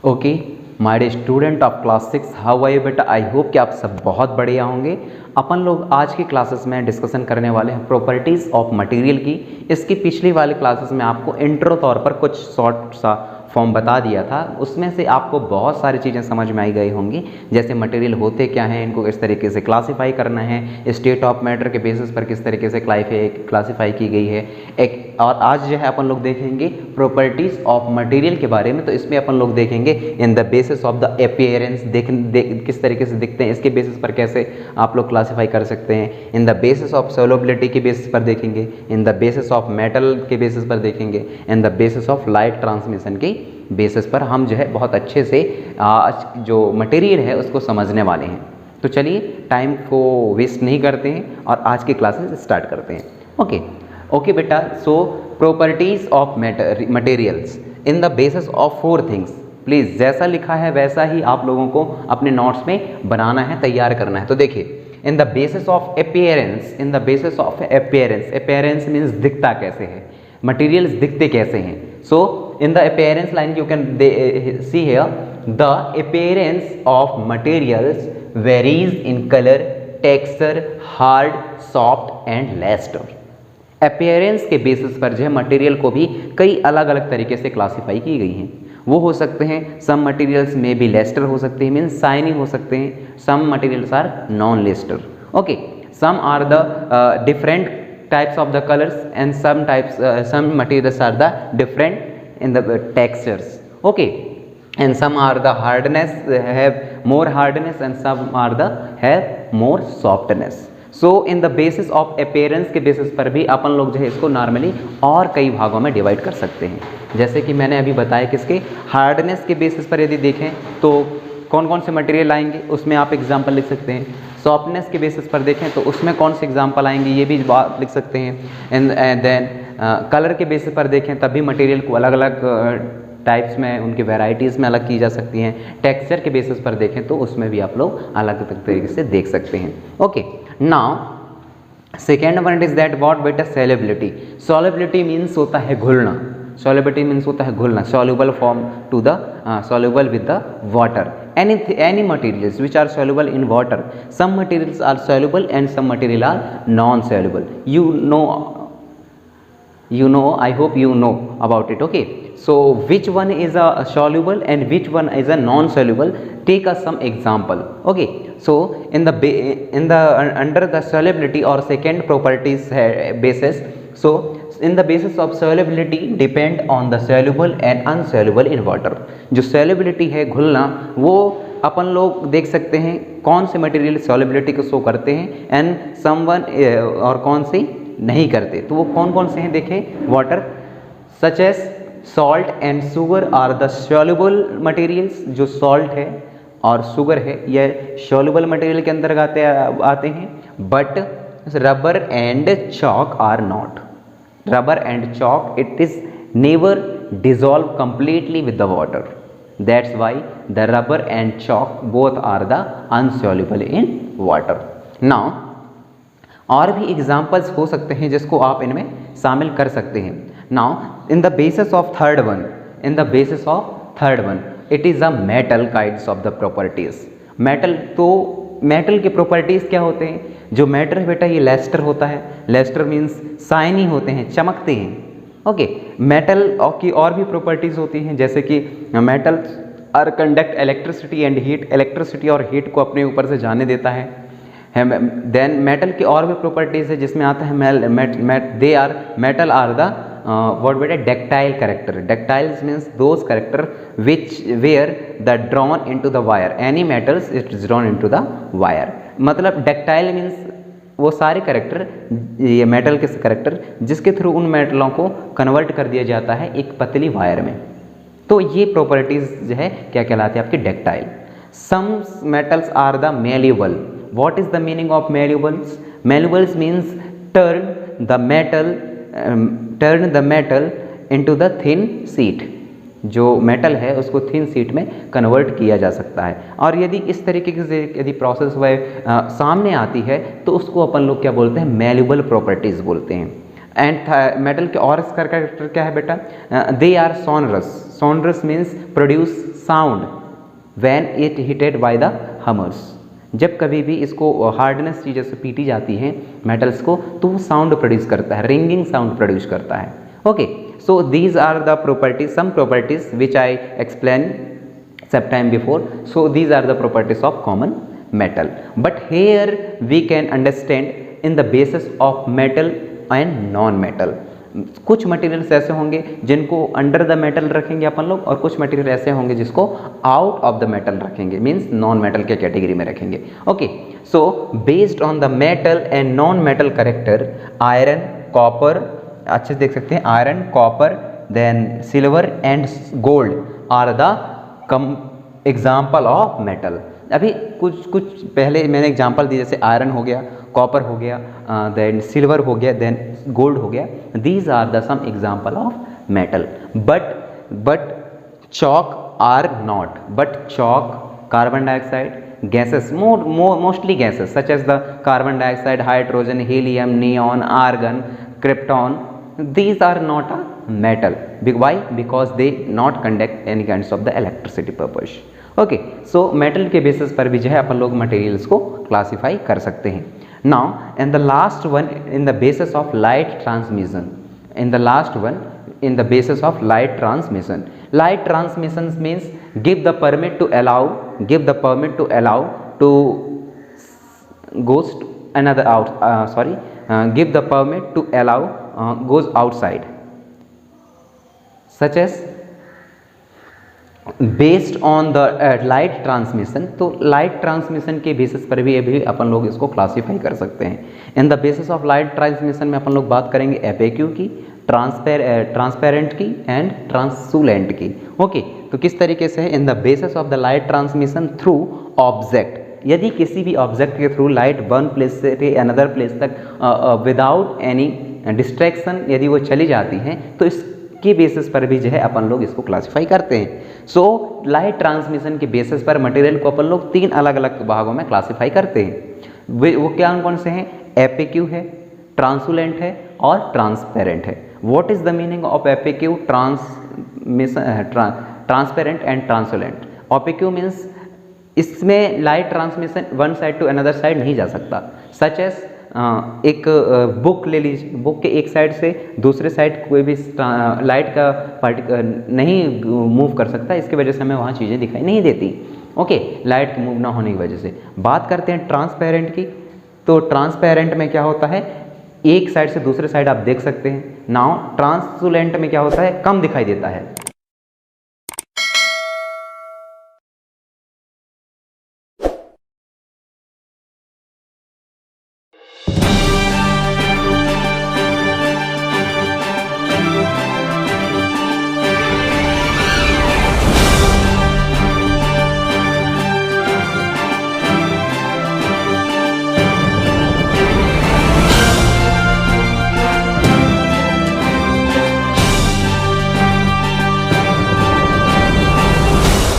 Okay my dear student of class 6, how are you बेटा। I hope कि आप सब बहुत बढ़िया होंगे। अपन लोग आज की क्लासेस में डिस्कशन करने वाले हैं प्रॉपर्टीज़ ऑफ मटेरियल की। इसकी पिछली वाली क्लासेस में आपको इंट्रो तौर पर कुछ शॉर्ट सा फॉर्म बता दिया था, उसमें से आपको बहुत सारी चीज़ें समझ में आई गई होंगी, जैसे मटेरियल होते क्या हैं, इनको किस तरीके से क्लासीफाई करना है, स्टेट ऑफ मैटर के बेसिस पर किस तरीके से क्लासीफाई की गई है एक। और आज जो है अपन लोग देखेंगे प्रॉपर्टीज़ ऑफ मटेरियल के बारे में। तो इसमें अपन लोग देखेंगे इन the basis of the appearance, किस तरीके से दिखते हैं, इसके बेसिस पर कैसे आप लोग क्लासीफाई कर सकते हैं। इन द बेसिस ऑफ सोलबिलिटी के बेसिस पर देखेंगे, इन द बेसिस ऑफ मेटल के बेसिस पर देखेंगे, इन the basis of light transmission की बेसिस पर हम जो है बहुत अच्छे से आज जो मटेरियल है उसको समझने वाले हैं। तो चलिए टाइम को वेस्ट नहीं करते हैं और आज की क्लासेस स्टार्ट करते हैं। ओके बेटा, so properties of materials in the basis of 4 things. Please जैसा लिखा है वैसा ही आप लोगों को अपने नोट्स में बनाना है, तैयार करना है। तो देखिए, इन the basis of appearance, in the basis of appearance, appearance means दिखता कैसे है, मटेरियल्स दिखते कैसे हैं। सो in the appearance line you can see here the appearance of materials varies in color, texture, hard, soft and luster। appearance के basis पर जो है मटेरियल को भी कई अलग अलग तरीके से क्लासीफाई की गई हैं। वो हो सकते हैं सम मटेरियल्स में भी लेस्टर हो सकते हैं, मीन्स शाइनी हो सकते हैं, some materials are non lustre. Okay, some are the different types of the colors and some materials are the different in the textures, okay, and some are the hardness, have more hardness and some are the have more softness। so in the basis of appearance के basis पर भी अपन लोग जो है इसको normally और कई भागों में डिवाइड कर सकते हैं। जैसे कि मैंने अभी बताया किसके हार्डनेस के बेसिस पर यदि देखें तो कौन कौन से मटेरियल आएंगे, उसमें आप एग्जांपल लिख सकते हैं। सॉफ्टनेस के बेसिस पर देखें तो उसमें कौन से एग्जांपल आएंगे, ये भी बात लिख सकते हैं। एंड देन कलर के बेसिस पर देखें तब भी मटेरियल को अलग अलग टाइप्स में, उनकी वैरायटीज़ में अलग की जा सकती हैं। टेक्सचर के बेसिस पर देखें तो उसमें भी आप लोग अलग अलग तरीके से देख सकते हैं। Okay, now second one is that what बेटा, सॉल्युबिलिटी। सॉल्युबिलिटी मीन्स होता है घुलना, solubility means होता है घुलना, soluble form to the soluble with the water। any materials which are soluble in water, some materials are soluble and some material are non soluble। you know I hope you know about it। okay, so which one is a soluble and which one is a non soluble, take us some example। okay, so in the under the solubility or second properties basis, so in the basis of solubility depend on the soluble and unsoluble in water। जो solubility है, घुलना, वो अपन लोग देख सकते हैं कौन से मटेरियल solubility को शो करते हैं एंड समवन और कौन से नहीं करते। तो वो कौन कौन से हैं देखें, water such as salt and sugar are the soluble materials। जो सॉल्ट है और शुगर है यह soluble मटेरियल के अंतर्गत आते हैं, but rubber and chalk are not. rubber and chalk, it is never dissolve completely with the water, that's why the rubber and chalk both are the unsoluble in water। now और भी examples हो सकते हैं जिसको आप इनमें शामिल कर सकते हैं। now in the basis of third one, it is a metal kinds of the properties। metal, तो मेटल के प्रॉपर्टीज़ क्या होते हैं, जो मेटल है बेटा ये लेस्टर होता है। लेस्टर मीन्स शाइनी होते हैं, चमकते हैं। ओके, मेटल की और भी प्रॉपर्टीज़ होती हैं, जैसे कि metal are conduct electricity and heat, electricity और हीट को अपने ऊपर से जाने देता है। देन मेटल की और भी प्रॉपर्टीज़ है जिसमें आता है they are metal are the what बेटा, ductile character। ductiles means those character which where the drawn into the wire, any metals it is drawn into the wire। मतलब ductile means वो सारे करेक्टर, ये metal के character जिसके through उन मेटलों को convert कर दिया जाता है एक पतली वायर में। तो ये प्रॉपर्टीज जो है क्या कहलाती है आपकी, ductile. Some metals are the malleable. What is the meaning of malleables? Malleables means turn the metal into the thin sheet. जो मेटल है उसको थिन शीट में कन्वर्ट किया जा सकता है। और यदि इस तरीके से यदि प्रोसेस वह सामने आती है तो उसको अपन लोग क्या बोलते हैं, मेल्यूबल प्रॉपर्टीज बोलते हैं। एंड मेटल के और इसका कैरेक्टर क्या है बेटा, they are sonorous. sonorous means produce sound when it hitted by the hammers। जब कभी भी इसको हार्डनेस चीज़ों से पीटी जाती है मेटल्स को तो वो साउंड प्रोड्यूस करता है, रिंगिंग साउंड प्रोड्यूस करता है। Okay, so these are the properties, some properties which I explain some time before। so these are the properties of common metal, but here we can understand in the basis of metal and non metal। कुछ materials ऐसे होंगे जिनको under the metal रखेंगे अपन लोग, और कुछ material ऐसे होंगे जिसको आउट ऑफ द मेटल रखेंगे, मींस नॉन मेटल के कैटेगरी में रखेंगे। Okay, so based on the metal and non metal character, iron, copper, अच्छे से देख सकते हैं, iron, copper, then silver and gold are the example of metal. अभी कुछ पहले मैंने एग्जाम्पल दी, जैसे आयरन हो गया, कॉपर हो गया, देन सिल्वर हो गया, देन गोल्ड हो गया। These are the some example of metal. But chalk are not. But chalk, carbon dioxide, gases, mostly gases such as the carbon dioxide, hydrogen, helium, neon, argon, krypton, these are not a metal। why? because they not conduct any kinds of the electricity purpose। Okay, so metal के basis पर भी जो है अपन लोग materials को classify कर सकते हैं। Now and the last one in the basis of light transmission, in the last one in the basis of light transmission. Light transmission means give the permit to allow to goes to another out give the permit to allow goes outside, such as based on the light transmission. तो light transmission के basis पर भी अभी अपन लोग इसको classify कर सकते हैं। इन the basis of light transmission में अपन लोग बात करेंगे एपेक्यू की, ट्रांसपेरेंट की एंड ट्रांसुलेंट की। ओके, तो किस तरीके से है? इन the basis of the light transmission through object, यदि किसी भी ऑब्जेक्ट के थ्रू लाइट वन प्लेस से अनदर प्लेस तक विदाउट एनी डिस्ट्रैक्शन यदि वो चली जाती हैं तो इसके बेसिस पर भी जो है अपन लोग इसको क्लासीफाई करते हैं। सो लाइट ट्रांसमिशन के बेसिस पर मटेरियल को अपन लोग 3 अलग अलग भागों में क्लासीफाई करते हैं। वो क्या कौन से हैं? एपेक्यू है, ट्रांसुलेंट है और ट्रांसपेरेंट है। What is the meaning of opaque, transparent and translucent? Opaque means इसमें light transmission one side to another side नहीं जा सकता। सच एज एक बुक ले लीजिए, बुक के एक साइड से दूसरे साइड कोई भी लाइट का पार्टिकल नहीं मूव कर सकता, इसकी वजह से हमें वहाँ चीज़ें दिखाई नहीं देती। ओके, लाइट मूव ना होने की वजह से। बात करते हैं ट्रांसपेरेंट की, तो ट्रांसपेरेंट में क्या होता है? एक साइड से दूसरे साइड आप देख सकते हैं। नाउ ट्रांसुलेंट में क्या होता है? कम दिखाई देता है।